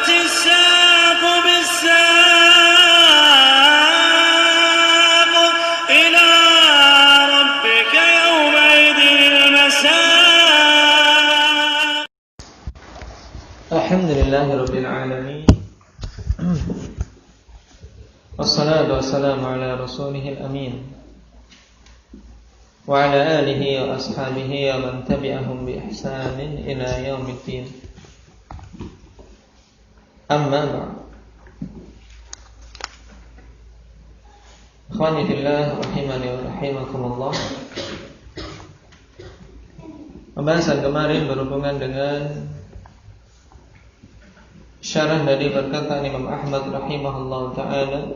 والتفت الساق بالساق إلى ربك يومئذ المساق. الحمد لله رب العالمين والصلاة والسلام على رسوله الأمين وعلى آله وأصحابه ومن تبعهم بإحسان إلى يوم الدين. أما بعد. Ikhwani fillah rahimani wa rahimakumullah. Pembahasan kemarin berhubungan dengan syarah dari perkataan Imam Ahmad rahimahullah ta'ala,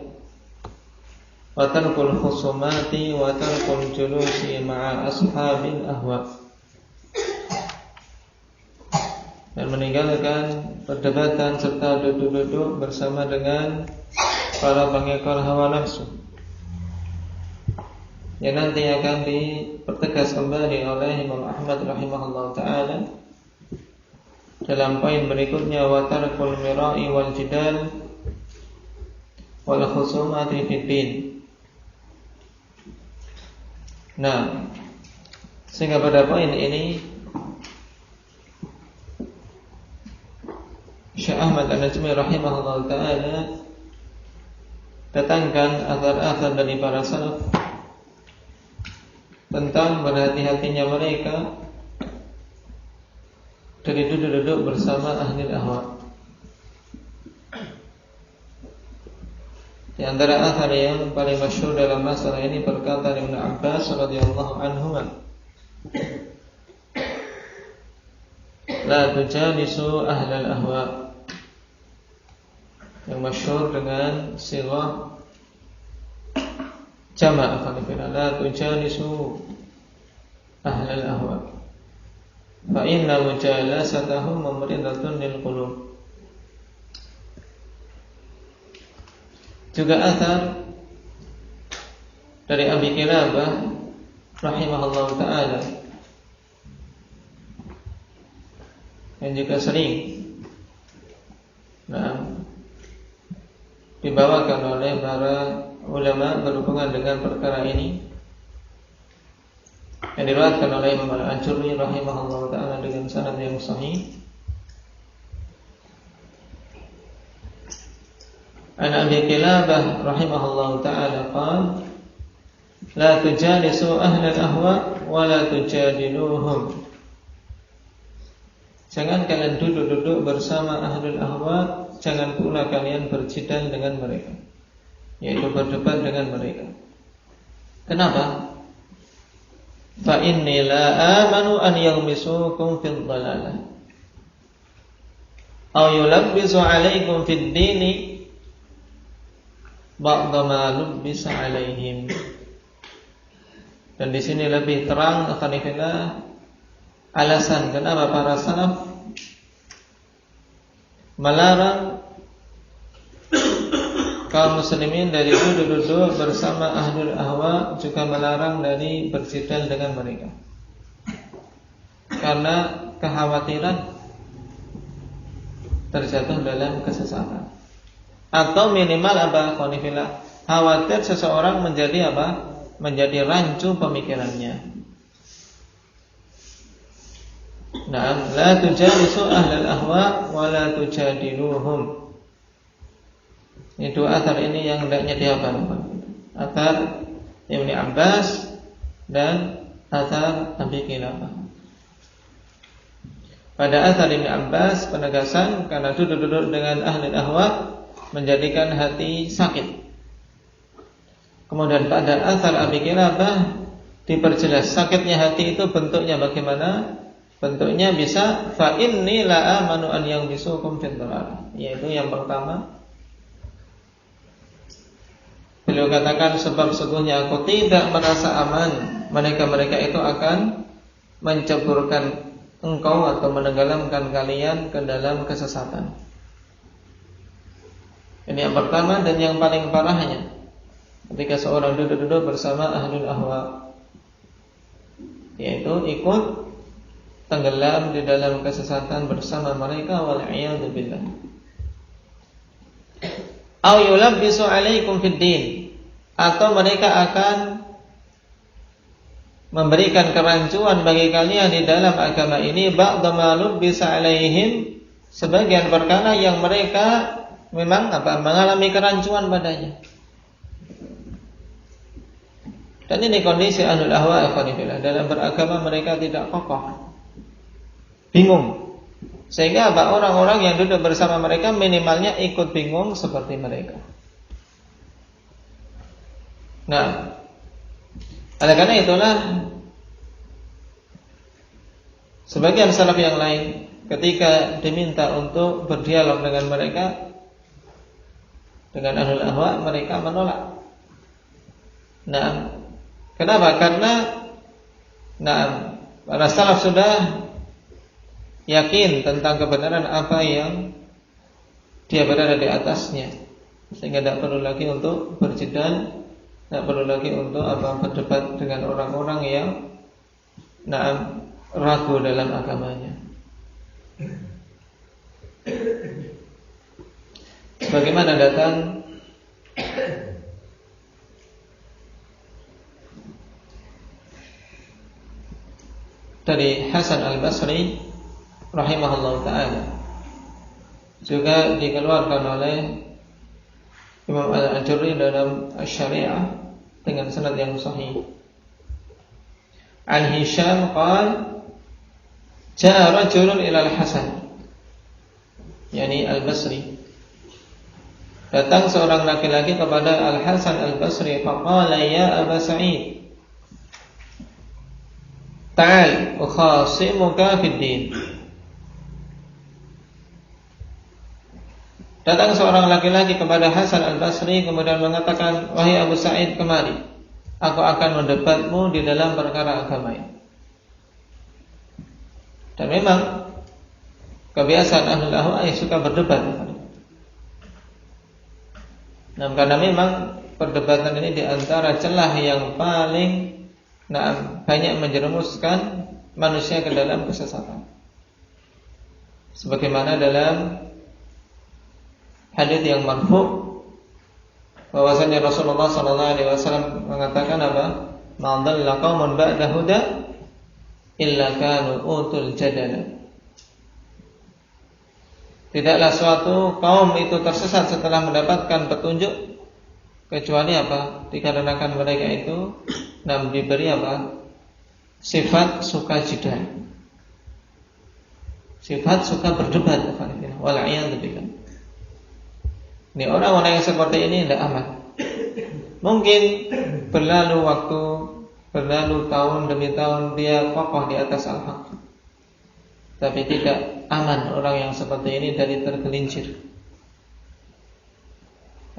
wa tarkul khusumati wa tarkul julusi ma'a ashabil ahwa, dan meninggalkan perdebatan serta duduk-duduk bersama dengan para pengekor hawa nafsu, yang nanti akan dipertegas kembali oleh Imam Ahmad rahimahullah ta'ala dalam poin berikutnya, wa tarkul mira'i wal jidal wal khusumati fid din. Nah, sehingga pada poin ini Syekh Ahmad An-Najmi rahimahullah ta'ala datangkan athar-athar dari para salaf tentang berhati-hatinya mereka dari duduk-duduk bersama ahli ahwa. Di antara athar yang paling masyhur dalam masalah ini perkataan Ibnu Abbas radhiyallahu anhuma, la tujalisu ahlal ahwa, yang masyhur dengan sighah jama', la tujalisu ahlal ahwa fa inna mujalasatahum mumridatun lil qulub. Juga athar dari Abi Kilabah rahimahullah ta'ala yang juga sering dibawakan oleh para ulama berhubungan dengan perkara ini, yang diriwayatkan oleh Imam Al-Ajurri rahimahullah ta'ala dengan sanad yang sahih. An Abi Kilabah rahimahullah ta'ala qala, la tujalisu ahlal ahwa wa la tujadiluhum. Jangan kalian duduk-duduk bersama ahlul ahwa, jangan pula kalian berjidal dengan mereka, yaitu berdebat dengan mereka. Kenapa? Fa inni la amanu an yalmisukum fid dhalalah aw yulabbisu alaikum fid dini ba'da ma lubbisa alaihim. Dan di sini lebih terang akanifillah alasan kenapa para salaf melarang kaum muslimin dari duduk-duduk bersama ahlul ahwa, juga melarang dari berjidal dengan mereka, karena kekhawatiran terjatuh dalam kesesatan, atau minimal apa? Khawatir seseorang menjadi apa? Menjadi rancu pemikirannya. Nah, la tujalisu ahlal ahwa wa la tujadiluhum. Ini dua athar ini yang hendaknya dihafal. Athar Ibnu Abbas dan athar Abi Kilabah. Pada athar Ibnu Abbas penegasan karena duduk-duduk dengan ahli ahwa menjadikan hati sakit. Kemudian pada athar Abi Kilabah diperjelas sakitnya hati itu bentuknya bagaimana? Bentuknya bisa fa inni la amanu an yalmisukum fid dhalalah, yaitu yang pertama beliau katakan, sebab sesungguhnya aku tidak merasa aman mereka-mereka itu akan menceburkan engkau atau menenggelamkan kalian ke dalam kesesatan. Ini yang pertama dan yang paling parahnya, ketika seorang duduk-duduk bersama ahlul ahwa, yaitu ikut tenggelam di dalam kesesatan bersama mereka, wal'iyadu billah. Au yulabbisu 'alaikum fid din, atau mereka akan memberikan kerancuan bagi kalian di dalam agama ini, ba'da ma lubbisa 'alaihim, sebagian perkara yang mereka memang mengalami kerancuan padanya. Dan ini kondisi ahlul ahwa ikhwanillah, dalam beragama mereka tidak kokoh, bingung. Sehingga orang-orang yang duduk bersama mereka minimalnya ikut bingung seperti mereka. Nah, oleh karena itulah sebagian salaf yang lain ketika diminta untuk berdialog dengan mereka, dengan ahlul ahwa, mereka menolak. Nah, kenapa? Karena para salaf sudah yakin tentang kebenaran apa yang dia berada di atasnya, sehingga tidak perlu lagi untuk berjidal, tidak perlu lagi untuk berdebat dengan orang-orang yang ragu dalam agamanya. Sebagaimana datang dari Hasan al-Basri rahimahullah ta'ala, juga dikeluarkan oleh Imam Al-Ajurri dalam Asy-Syari'ah dengan sanad yang sahih. An Hisham qala jaa rajulun ila al-Hasan, yani al-Basri. Datang seorang laki-laki kepada Al-Hasan al-Basri, faqala ya Aba Sa'id, ta'al ukhasimuka fid din. Datang seorang laki-laki kepada Hasan al-Basri kemudian mengatakan, wahai Abu Sa'id, kemari, aku akan mendebatmu di dalam perkara agama ini. Dan memang kebiasaan ahlul ahwa suka berdebat. Nah, karena memang perdebatan ini di antara celah yang paling banyak menjerumuskan manusia ke dalam kesesatan. Sebagaimana dalam hadits yang marfu' bahwasanya Rasulullah sallallahu alaihi wasallam mengatakan apa? Ma dhalla qaumun ba'da huda illa kanu utul jadala. Tidaklah suatu kaum itu tersesat setelah mendapatkan petunjuk kecuali apa? Dikarenakan mereka itu diberi apa? Sifat suka jidal, sifat suka berdebat. Wal'iyadu billah. Ini orang-orang yang seperti ini tidak aman. Mungkin berlalu waktu, berlalu tahun demi tahun, dia kokoh di atas al-haq, tapi tidak aman orang yang seperti ini dari tergelincir.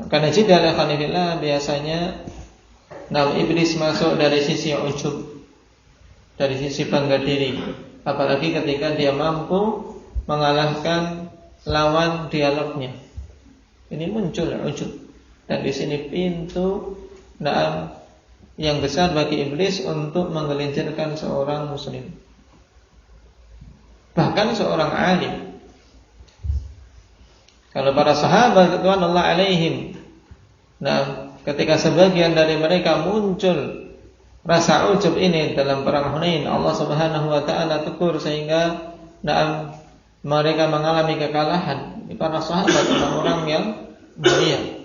Karena jidal alhamdulillah biasanya iblis masuk dari sisi ujub, dari sisi bangga diri, apalagi ketika dia mampu mengalahkan lawan dialognya. Ini muncul ujub, dan di sini pintu yang besar bagi iblis untuk menggelincirkan seorang muslim, bahkan seorang alim. Kalau para sahabat radhiyallahu alaihim, ketika sebagian dari mereka muncul rasa ujub ini dalam perang Hunain, Allah Subhanahu wa taala tegur sehingga mereka mengalami kekalahan. Para sahabat orang-orang yang mulia,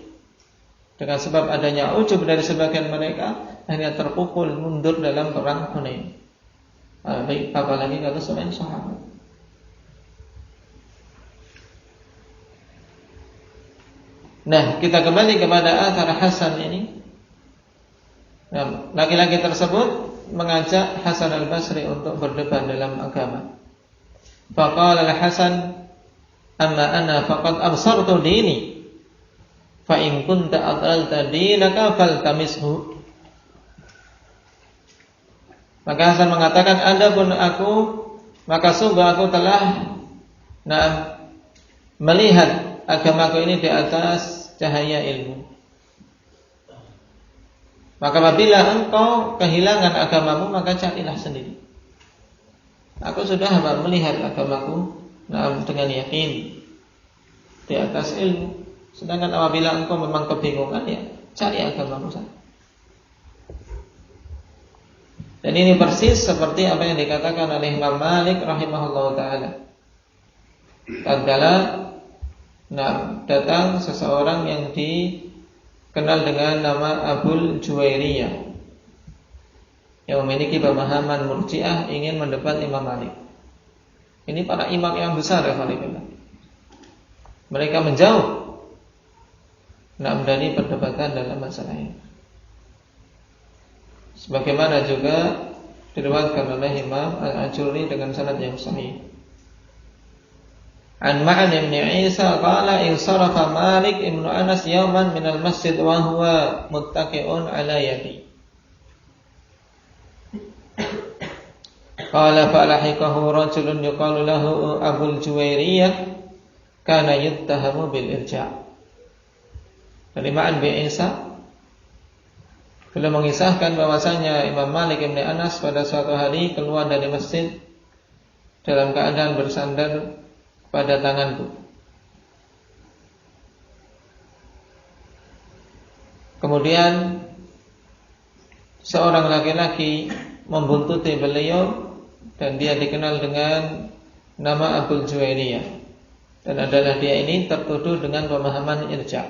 dengan sebab adanya ujub dari sebagian mereka, akhirnya terpukul mundur dalam perang Hunain. Apalagi kalau selain sahabat. Nah, kita kembali kepada athar Hasan ini. Laki-laki tersebut mengajak Hasan al-Basri untuk berdebat dalam agama. Faqala al-Hasan, amma ana faqad absartu dini, fa in kunta adalta dinaka faltamishu. Maka Hasan mengatakan, adapun aku, maka sungguh aku telah melihat agamaku ini di atas cahaya ilmu. Maka apabila engkau kehilangan agamamu, maka carilah sendiri. Aku sudah melihat agamaku dengan yakin di atas ilmu. Sedangkan apabila engkau memang kebingungan, ya cari agamamu saja. Dan ini persis seperti apa yang dikatakan oleh Imam Malik rahimahullah ta'ala. Tatkala datang seseorang yang dikenal dengan nama Abul Juwairiyah, yang memiliki pemahaman Murji'ah, ingin mendebat Imam Malik. Ini para imam yang besar ya Khalifah. Mereka menjauh dari perdebatan dalam masalah ini. Sebagaimana juga diriwayatkan oleh Imam Al-Ajurri dengan sanad yang sahih. An Ma'an bin Isa qala insarafa Malik ibn Anas yawman min al-masjid wa huwa muttaqi'un ala yadi. Qala falahiqahu rajulun yuqalu lahu Abul Juwairiyah kana yuttahamu bil irja'. Dari Ma'an bin Isa beliau mengisahkan bahwasanya Imam Malik bin Anas pada suatu hari keluar dari masjid dalam keadaan bersandar pada tanganku. Kemudian seorang laki-laki membuntuti beliau dan dia dikenal dengan nama Abul Juwairiyah, dan adalah dia ini tertuduh dengan pemahaman irja',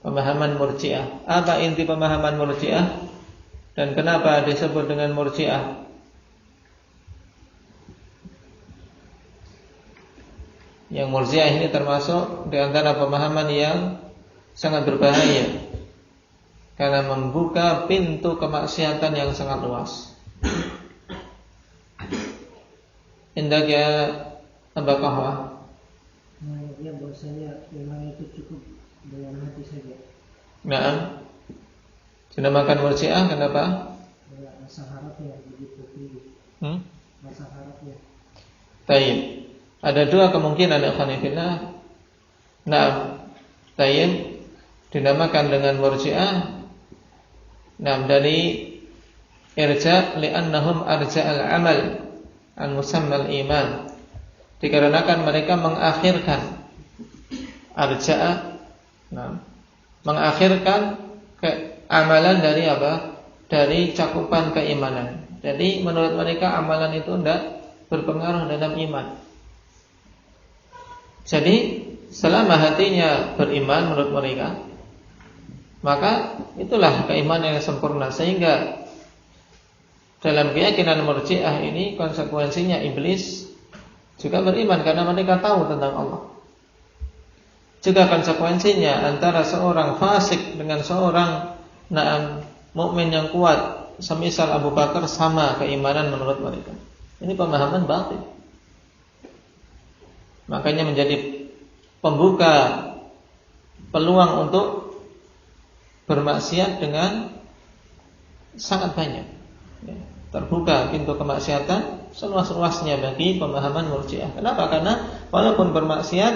pemahaman Murji'ah. Apa inti pemahaman Murji'ah dan kenapa disebut dengan Murji'ah? Yang Murji'ah ini termasuk di antara pemahaman yang sangat berbahaya karena membuka pintu kemaksiatan yang sangat luas. Indah ya Abah Kahwa. Ya bahasanya memang itu cukup dengan hati saja. Nah, dinamakan Murji'ah kenapa? Rasa harapnya begitu tinggi. Rasa harapnya. Tayyib. Ada dua kemungkinan ya Khanifillah. Nah, tayyib dinamakan dengan Murji'ah. Nah, dari irja' li'annahum arja'al amal an musammal iman. Dikarenakan mereka mengakhirkan arja'a, mengakhirkan amalan dari apa? Dari cakupan keimanan. Jadi menurut mereka amalan itu tidak berpengaruh dalam iman. Jadi selama hatinya beriman menurut mereka, maka itulah keimanan yang sempurna. Sehingga dalam keyakinan Murji'ah ini konsekuensinya iblis juga beriman karena mereka tahu tentang Allah. Juga konsekuensinya antara seorang fasik dengan seorang mukmin yang kuat, semisal Abu Bakar, sama keimanan menurut mereka. Ini pemahaman batil. Makanya menjadi pembuka peluang untuk bermaksiat dengan sangat banyak. Terbuka pintu kemaksiatan seluas-luasnya bagi pemahaman Murji'ah. Kenapa? Karena walaupun bermaksiat,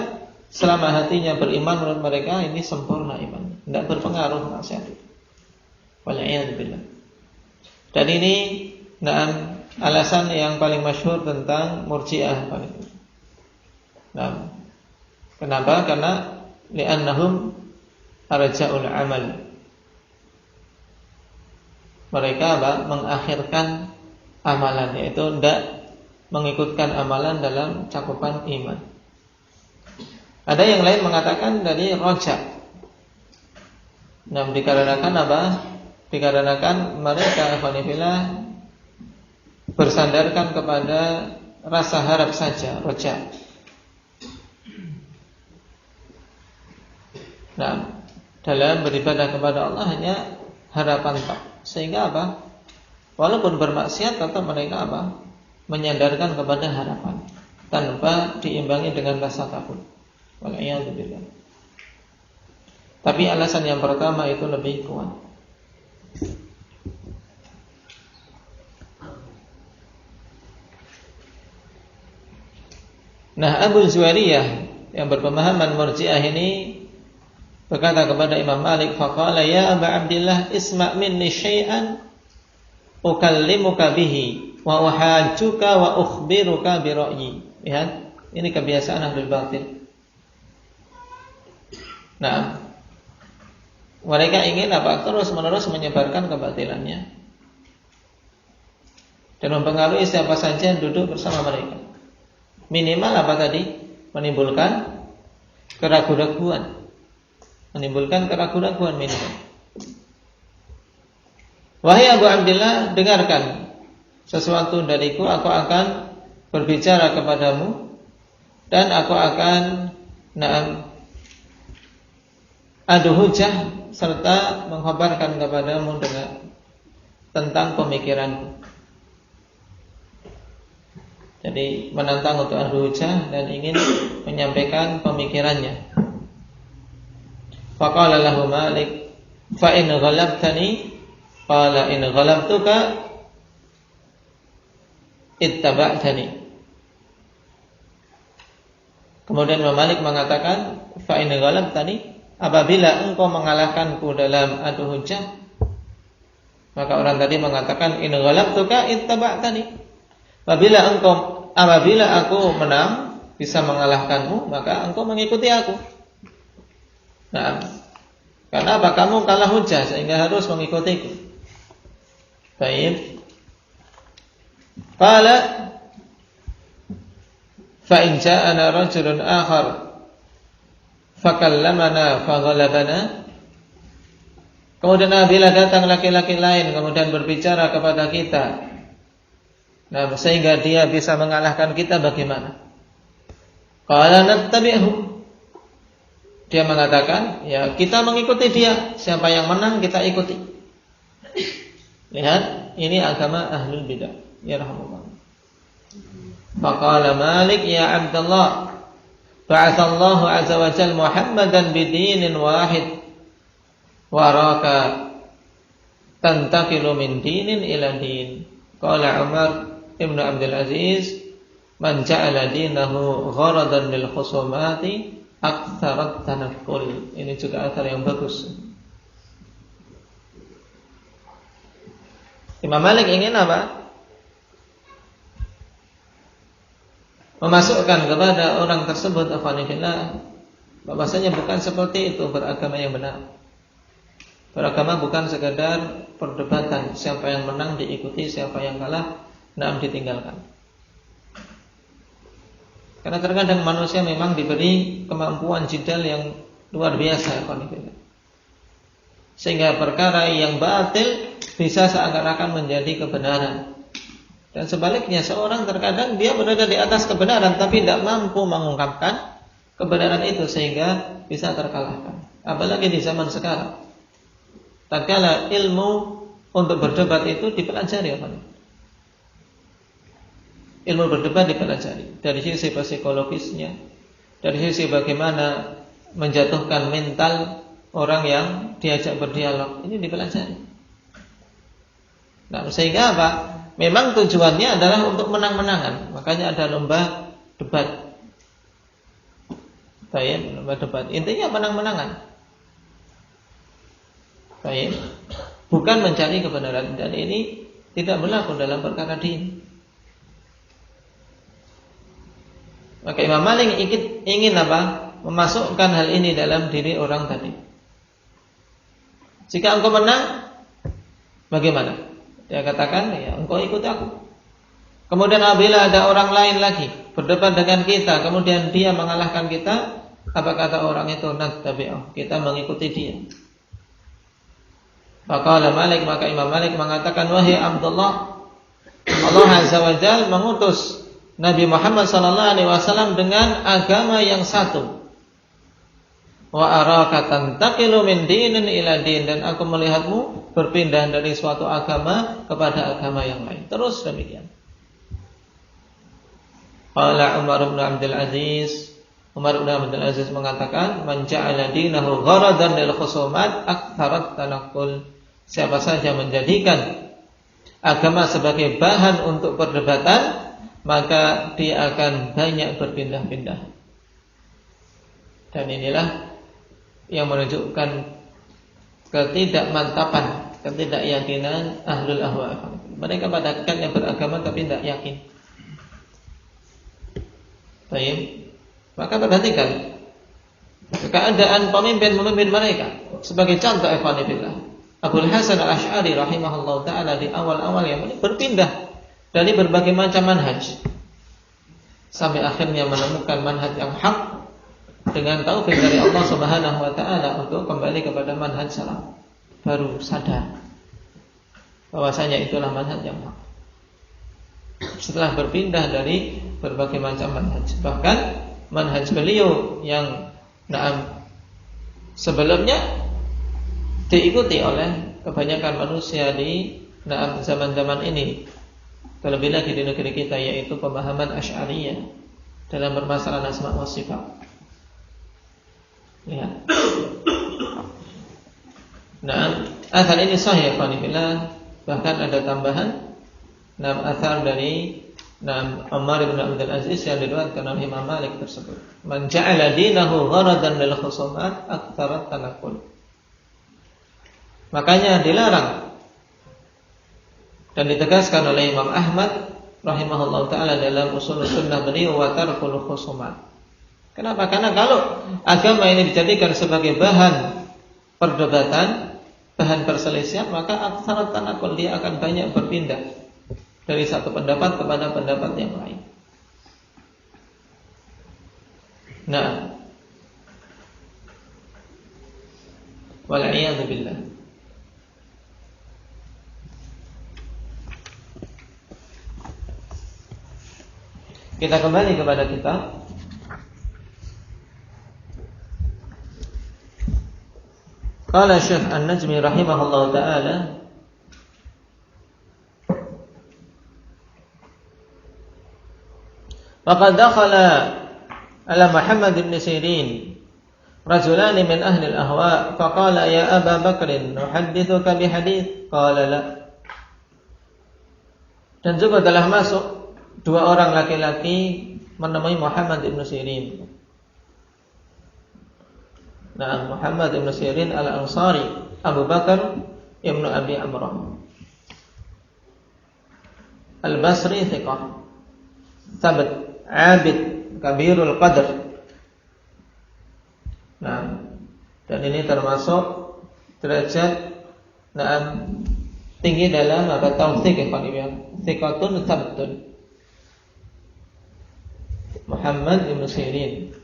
selama hatinya beriman menurut mereka ini sempurna iman, tidak berpengaruh maksiat itu. Wal'iyadzubillah. Dan ini alasan yang paling masyhur tentang Murji'ah. Kenapa? Karena li'annahum arja'ul amal. Mereka mengakhirkan amalan, yaitu tidak mengikutkan amalan dalam cakupan iman. Ada yang lain mengatakan dari roja. Dikarenakan apa? Dikarenakan mereka ikhwanifillah bersandarkan kepada rasa harap saja, roja. Dalam beribadah kepada Allah hanya harapan tak. Sehingga apa? Walaupun bermaksiat tetap mereka apa? Menyandarkan kepada harapan tanpa diimbangi dengan rasa takut. Wal'iyadzubillah. Tapi alasan yang pertama itu lebih kuat. Nah, Abul Juwairiyah yang berpemahaman Murji'ah ini berkata kepada Imam Malik, faqala ya Aba Abdillah isma' minni syai'an ukallimuka bihi wa uhajjuka wa ukhbiruka bi ra'yi. Lihat, ini kebiasaan ahlul batil. Nah, mereka ingin apa? Terus-menerus menyebarkan kebatilannya dan mempengaruhi siapa saja yang duduk bersama mereka. Minimal apa tadi? Menimbulkan keraguan-raguan. Minimal. Wahai Abu Abdillah, dengarkan sesuatu dariku, aku akan berbicara kepadamu dan aku akan adu hujah serta mengkhabarkan kepadamu tentang pemikiranku. Jadi menantang untuk adu hujah dan ingin menyampaikan pemikirannya. Faqala lahu Malik, fa in ghalabtani, qala in ghalabtuka ittaba'tani. Kemudian Imam Malik mengatakan, fa in ghalabtani, apabila engkau mengalahkanku dalam adu hujah. Maka orang tadi mengatakan, in ghalabtuka ittaba'tani. Apabila aku menang, bisa mengalahkanmu, maka engkau mengikuti aku. Nah, karena apa? Kamu kalah hujah sehingga harus mengikutiku. Baik. Qala fa in ja'ana rajulun akhar fakallamana faghalabana. Kemudian apabila datang laki-laki lain kemudian berbicara kepada kita, nah, sehingga dia bisa mengalahkan kita, bagaimana? Qala nattabi'hu. Dia mengatakan, ya kita mengikuti dia. Siapa yang menang kita ikuti. Lihat, ini agama ahlul bidah. Ya rahmatullah. Faqala Malik, ya Abdullah, ba'athallahu azza wa jalla Muhammadan bidinin wahid, waraka tantakilu min dinin ila din. Qala Umar Ibn Abdul Aziz, man ja'ala dinahu gharadan lil khusumati aktsarat tanafful. Ini juga asal yang bagus. Imam Malik ingin apa? Memasukkan kepada orang tersebut afanillah bahwasanya bukan seperti itu beragama yang benar. Beragama bukan sekadar perdebatan, siapa yang menang diikuti, siapa yang kalah ditinggalkan. Karena terkadang manusia memang diberi kemampuan jidal yang luar biasa, sehingga perkara yang batil bisa seakan-akan menjadi kebenaran. Dan sebaliknya, seorang terkadang dia berada di atas kebenaran tapi tidak mampu mengungkapkan kebenaran itu sehingga bisa terkalahkan. Apalagi di zaman sekarang, tatkala ilmu untuk berdebat itu dipelajari, ilmu berdebat dipelajari dari sisi psikologisnya, dari sisi bagaimana menjatuhkan mental orang yang diajak berdialog, ini dipelajari. Nah, sehingga apa? Memang tujuannya adalah untuk menang-menangan. Makanya ada lomba debat. Baik, lomba debat. Intinya menang-menangan. Baik. Bukan mencari kebenaran, dan ini tidak berlaku dalam perkara din. Maka Imam Malik ingin apa? Memasukkan hal ini dalam diri orang tadi. Jika engkau menang, bagaimana? Dia katakan, ya engkau ikut aku. Kemudian apabila ada orang lain lagi berdebat dengan kita, kemudian dia mengalahkan kita, apa kata orang itu? Nattabi'uh, kita mengikuti dia. Faqala Malik, maka Imam Malik mengatakan, wahai Abdullah, Allah Azza wa Jalla mengutus Nabi Muhammad sallallahu alaihi wasallam dengan agama yang satu. Wa araka tantaqilu min dinin ila din, dan aku melihatmu berpindah dari suatu agama kepada agama yang lain. Terus demikian. Qala Umar bin Abdul Aziz, Umar bin Abdul Aziz mengatakan, man ja'ala dinahu gharadan lil khusumat aktsarat tanaqqul. Siapa saja menjadikan agama sebagai bahan untuk perdebatan, maka dia akan banyak berpindah-pindah. Dan inilah yang menunjukkan ketidakmantapan, ketidakyakinan ahlul ahwa. Mereka pada hakikatnya beragama tapi tidak yakin. Baik. Maka perhatikan, keadaan pemimpin mereka. Sebagai contoh, ikhwanillah, Abul Hasan Al-Asy'ari rahimahullah ta'ala di awal-awal yang berpindah dari berbagai macam manhaj sampai akhirnya menemukan manhaj yang hak dengan taufik dari Allah Subhanahu wa ta'ala untuk kembali kepada manhaj salaf. Baru sadar bahwasanya itulah manhaj yang hak setelah berpindah dari berbagai macam manhaj. Bahkan manhaj beliau yang sebelumnya diikuti oleh kebanyakan manusia di zaman-zaman ini, terlebih lagi di negeri kita, yaitu pemahaman Asy'ariyah dalam permasalahan asma wa sifat. Lihat. Athar ini sahih qanifillah. Bahkan ada tambahan athar dari Umar bin Abdul Aziz yang diriwayatkan oleh Imam Malik tersebut. Man ja'ala dinahu gharadan lil khusumat aktsara tanaqul. Makanya dilarang dan ditegaskan oleh Imam Ahmad rahimahullah ta'ala dalam usul sunnah beliau wa tarkul khusumat. Kenapa? Karena kalau agama ini dijadikan sebagai bahan perdebatan, bahan perselisihan, maka aktsara tanaqul, dia akan banyak berpindah dari satu pendapat kepada pendapat yang lain. Wal'iyadzu billah. Kita kembali kepada kitab. Qala Syekh An-Najmi rahimahullah ta'ala, faqad dakhala ala Muhammad ibn Sirin rajulan min ahli al-ahwa faqala ya Aba Bakr nuhaddithuka bihadits qala la. Dan juga telah masuk dua orang laki-laki menemui Muhammad ibn Sirin. Muhammad ibn Sirin al-Ansari, Abu Bakar ibn Abi Amrah al-Basri, thiqah, sabat, abid, kabirul qadr. Dan ini termasuk derajat tinggi dalam tauhid, thiqatun sabtun. Muhammad ibn Sirin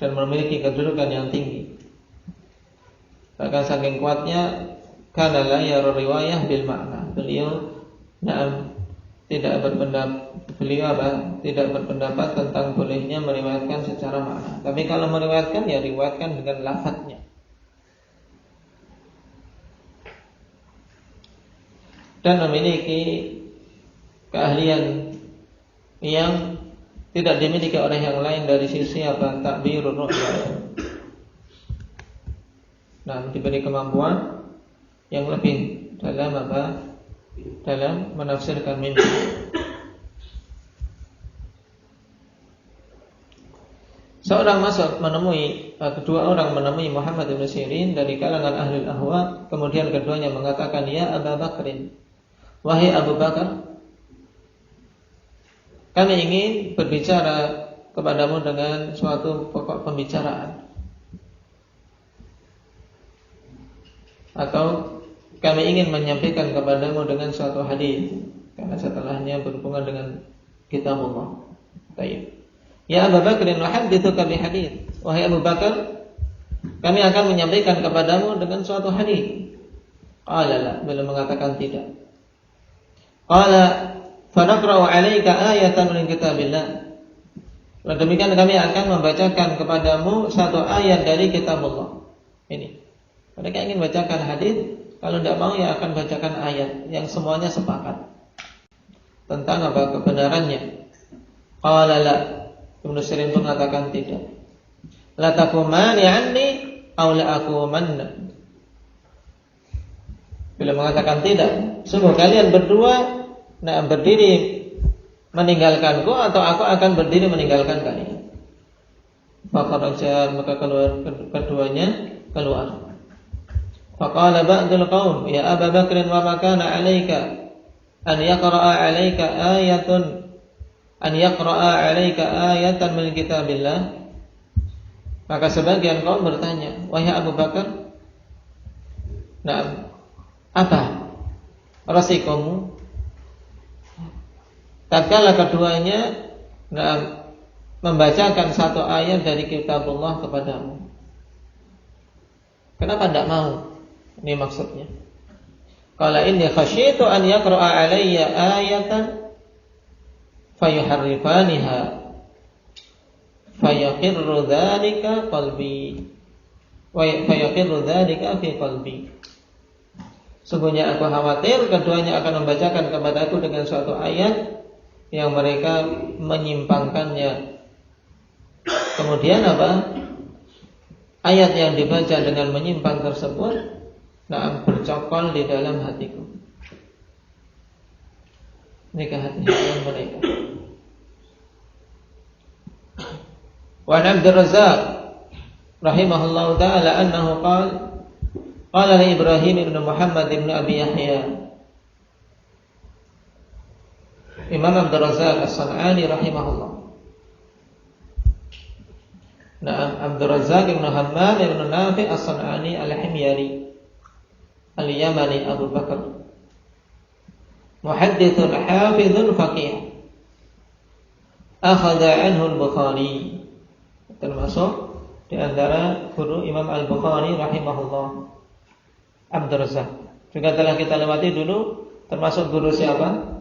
dan memiliki kedudukan yang tinggi. Bahkan saking kuatnya, kana la yara riwayah bil makna. Beliau tidak berpendapat tentang bolehnya meriwayatkan secara makna. Tapi kalau meriwayatkan, ya riwayatkan dengan lafadznya. Dan memiliki keahlian yang tidak dimiliki oleh yang lain dari sisi takbirur ru'ya. Diberi kemampuan yang lebih dalam menafsirkan mimpi. Kedua orang menemui Muhammad bin Sirin dari kalangan ahli ahwa. Kemudian keduanya mengatakan, ya Abu Bakrin, wahai Abu Bakar, kami ingin berbicara kepadamu dengan suatu pokok pembicaraan, atau kami ingin menyampaikan kepadamu dengan suatu hadis, karena setelahnya berhubungan dengan kitabullah. Baik. Ya Abu Bakar, nuhaddithuka bi hadis. Wahai Abu Bakar, kami akan menyampaikan kepadamu dengan suatu hadis. Qala la, beliau mengatakan tidak. Qala fanaqra'u 'alaika ayatan min kitabillah. Demikian kami akan membacakan kepadamu satu ayat dari kitabullah. Ini. Mereka ingin bacakan hadis, kalau tidak mau ya akan bacakan ayat yang semuanya sepakat tentang kebenarannya. Qala la, Ibnu Sirin mengatakan tidak. La takumani 'anni aw la akumanna. Bila mengatakan tidak, sungguh kalian berdua berdiri meninggalkanku, atau aku akan berdiri meninggalkan kalian. Fakharaja, maka keduanya keluar. Faqala ba'dul qaum, ya Abu Bakr, wa ma kana 'alaika an yaqra'a 'alaika ayatan min kitabillah. Maka sebagian kaum bertanya, wahai Abu Bakar, nah, apa resikomu tatkala keduanya membacakan satu ayat dari kitabullah kepadamu? Kenapa tidak mau? Ini maksudnya. Qala inni khasyitu an yaqra'a alayya ayatan fayuharrifaniha fayaqirru dzalika qalbi wa fayaqirru dzalika fi qalbi. Sungguhnya aku khawatir keduanya akan membacakan kepadaku dengan suatu ayat yang mereka menyimpangkannya. Kemudian apa? Ayat yang dibaca dengan menyimpang tersebut bercokol di dalam hatiku. Ini kehati-hatian mereka. Wa Abdul Razzaq rahimahullahu ta'ala annahu qala li Ibrahim ibn Muhammad ibn Abi Yahya. Imam Abdul Razzaq As-San'ani rahimahullah. Abdul Razzaq ibn Hammam ibn Nafi As-San'ani Al-Himyari Al-Yamani Abu Bakar, muhaddithun hafidhun faqih, akhadha anhu Al-Bukhari, termasuk di antara guru Imam Al-Bukhari rahimahullah. Abdul Razzaq juga telah kita lewati dulu, termasuk guru siapa?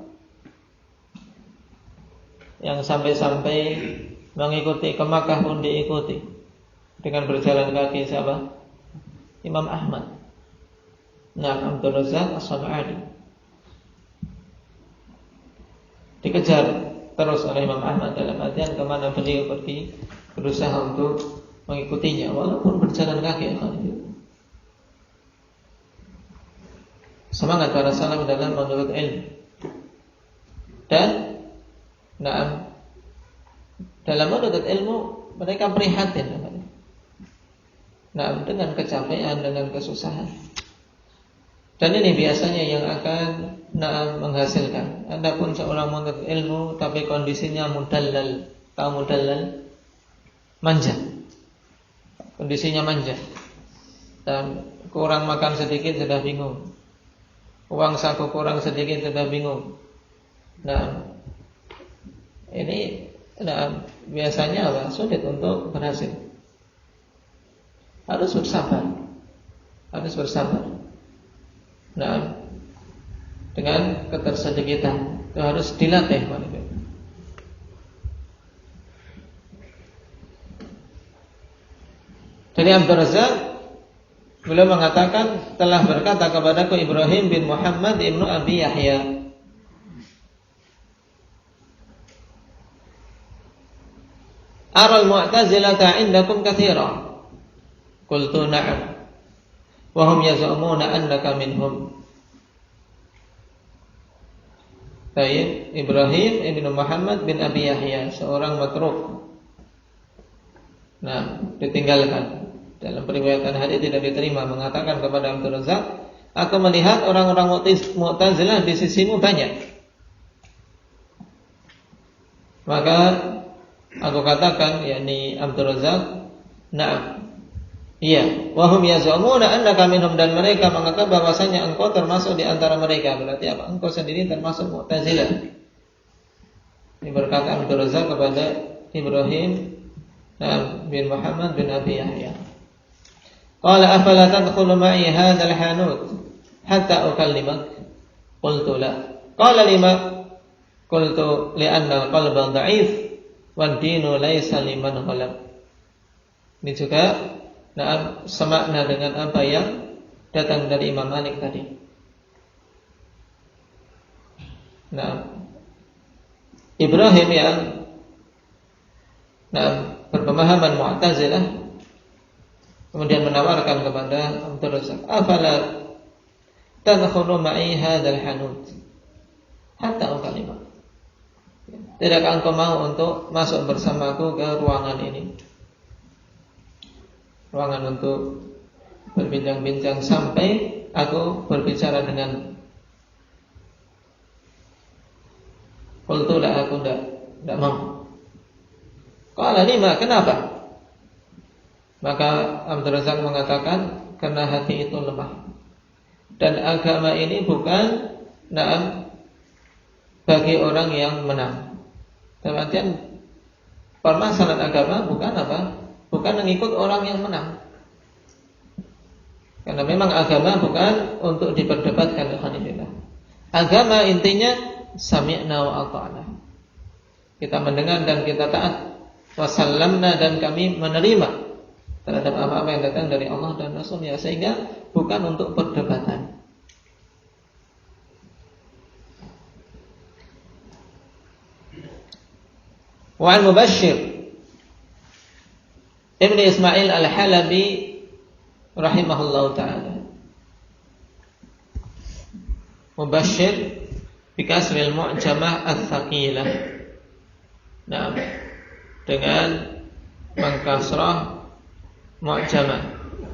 Yang sampai-sampai mengikuti ke Makkah pun diikuti dengan berjalan kaki siapa? Imam Ahmad. Abdul Razzaq As-San'ani dikejar terus oleh Imam Ahmad dalam artian kemana beliau pergi berusaha untuk mengikutinya walaupun berjalan kaki. Semangat para salaf dalam menuntut ilmu dan dalam menuntut ilmu mereka prihatin dengan kecapean, dengan kesusahan. Dan ini biasanya yang akan menghasilkan. Adapun seorang menuntut ilmu tapi kondisinya mudallal, tahu mudallal? Manja. Kondisinya manja. Dan kurang makan sedikit sudah bingung. Uang saku kurang sedikit sudah bingung. Ini biasanya apa? Sulit untuk berhasil. Harus bersabar. Dengan ketersedikitan itu harus dilatih. Dari Abdul Razzaq beliau mengatakan telah berkata kepadaku Ibrahim bin Muhammad ibnu Abi Yahya, aral mu'tazilata indakum katsira. Qultu na'am. Wa hum yaz'umuna annaka minhum. Baik, Ibrahim ibnu Muhammad bin Abi Yahya, seorang matruk. Ditinggalkan. Dalam periwayatan hadis tidak diterima, mengatakan kepada Abdul Razzaq, aku melihat orang-orang Mu'tazilah di sisimu banyak. Maka aku katakan, yakni Abdul Razzaq, na'am. Iya, wahum yaz'umuna annaka minhum, dan mereka menganggap bahwasanya engkau termasuk di antara mereka. Berarti apa? Engkau sendiri termasuk Mu'tazilah. Ini berkata Abdul Razzaq kepada Ibrahim bin Muhammad bin Abi Yahya. Qala afala tadkhulu ma'i hadzal hanut hatta ukallimak? Qultu la. Qala lima? Qultu li'anna al-qalba dha'if wad dinu laysa liman ghalab. Ini juga semakna dengan apa yang datang dari Imam Malik tadi. Ibrahim yang berpemahaman Mu'tazilah kemudian menawarkan kepada Abdul Razzaq, afala tadkhulu ma'i hadzal hanut hatta ukalima? Tidakkah engkau mau untuk masuk bersamaku ke ruangan ini? Ruangan untuk berbincang-bincang sampai aku berbicara dengan. Qultu la, aku tidak mau. Qala lima, kenapa? Maka Abdul Razak mengatakan karena hati itu lemah. Dan agama ini bukan bagi orang yang menang. Dalam artian permasalahan agama bukan apa? Bukan mengikut orang yang menang. Karena memang agama bukan untuk diperdebatkan. Agama intinya sami'na wa ata'na. Kita mendengar dan kita taat. Wasallamna, dan kami menerima terhadap apa-apa yang datang dari Allah dan Rasulnya. Sehingga bukan untuk perdebatan. Wa'an Mubashir Ibn Ismail Al-Halabi rahimahullahu ta'ala. Mubashir bikasril mu'jamah al-thaqilah. Nah, dengan mengkasrah mu'jamah,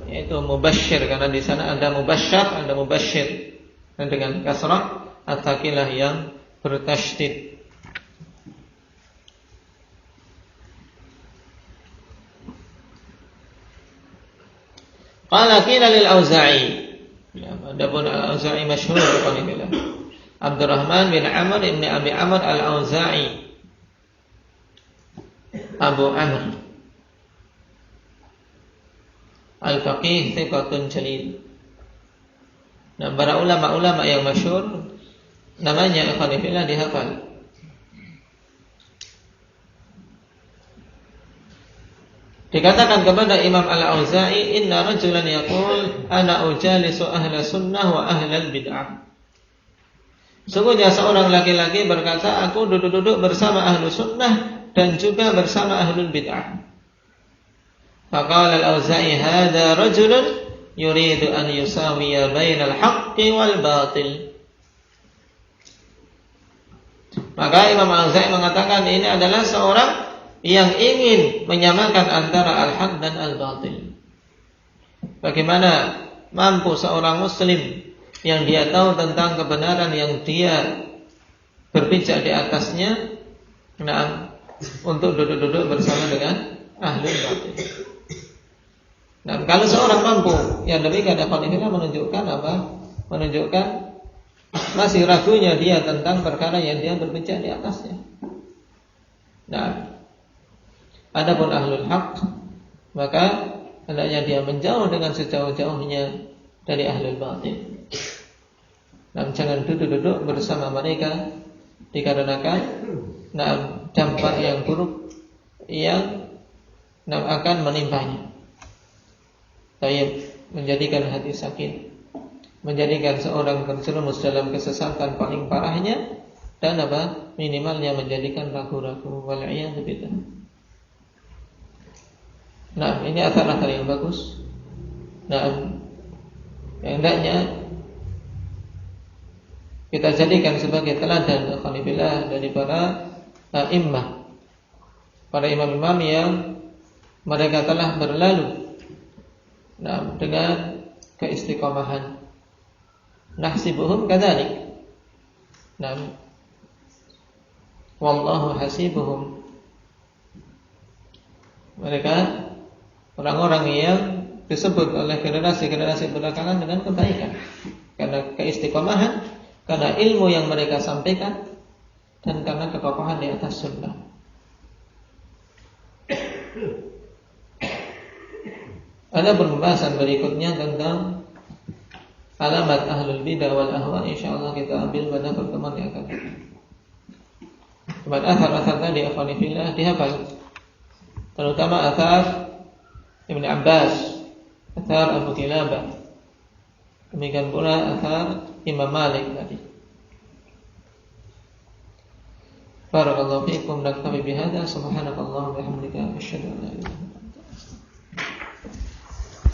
yaitu mubashir, karena di sana ada mubasyar, ada mubashir, dan dengan kasrah al-thaqilah yang bertasydid. Qala qila lil Auza'i. Adapun Al-Auza'i masyhur qala Abdurrahman bin Amr ibn Abi Amr Al-Auza'i, Abu Amr Al-Faqih thiqatun jalil. Nah, para ulama-ulama yang masyhur namanya ikhwanifillah dihafal. Dikatakan kepada Imam Al-Auza'i, inna rajulan yaqul ana ujalisu ahla sunnah wa ahlal bid'ah. Sungguhnya seorang laki-laki berkata, aku duduk-duduk bersama ahlu sunnah dan juga bersama ahlul bid'ah. Faqala Al-Auza'i, hadha rajulun yuridu an yusawiya bainal haqqi wal batil. Maka Imam Al-Auza'i mengatakan, ini adalah seorang yang ingin menyamakan antara al-haq dan al-batil. Bagaimana mampu seorang muslim yang dia tahu tentang kebenaran yang dia berpijak di atasnya, untuk duduk-duduk bersama dengan ahlul batil. Nah, kalau seorang mampu yang demikian, menunjukkan apa? Menunjukkan masih ragunya dia tentang perkara yang dia berpijak di atasnya. Nah, adapun ahlul haq, maka hendaknya dia menjauh dengan sejauh-jauhnya dari ahlul batil. Nah, jangan duduk-duduk bersama mereka, dikarenakan dampak yang buruk yang akan menimpanya. Tayyib, menjadikan hati sakit, menjadikan seorang terjerumus dalam kesesatan paling parahnya, dan minimalnya menjadikan ragu-ragu. Wal'iyadu billah. Nah, ini asar-asar yang bagus. Nah, yang hendaknya kita jadikan sebagai teladan alhamdulillah dari para immah, para imam-imam yang mereka telah berlalu dengan keistiqomahan. Nahsibuhum kadzalik. Wallahu hasibuhum. Mereka orang-orang yang disebut oleh generasi-generasi belakangan dengan kebaikan, karena keistiqomahan, karena ilmu yang mereka sampaikan, dan karena kekokohan di atas sunnah. Ada pembahasan berikutnya tentang alamat ahlul bidah wal ahwa. InsyaAllah kita ambil pada pertemuan yang akan datang. Kemudian athar-athar tadi akhwanifillah dihafal, terutama athar Ibn Abbas, athar Abu Kilabah, demikian pula athar Imam Malik tadi. Barakallahu fiikum, naktafi bihadza, subhanakallahumma wa bihamdika, asyhadu an la ilaha illa anta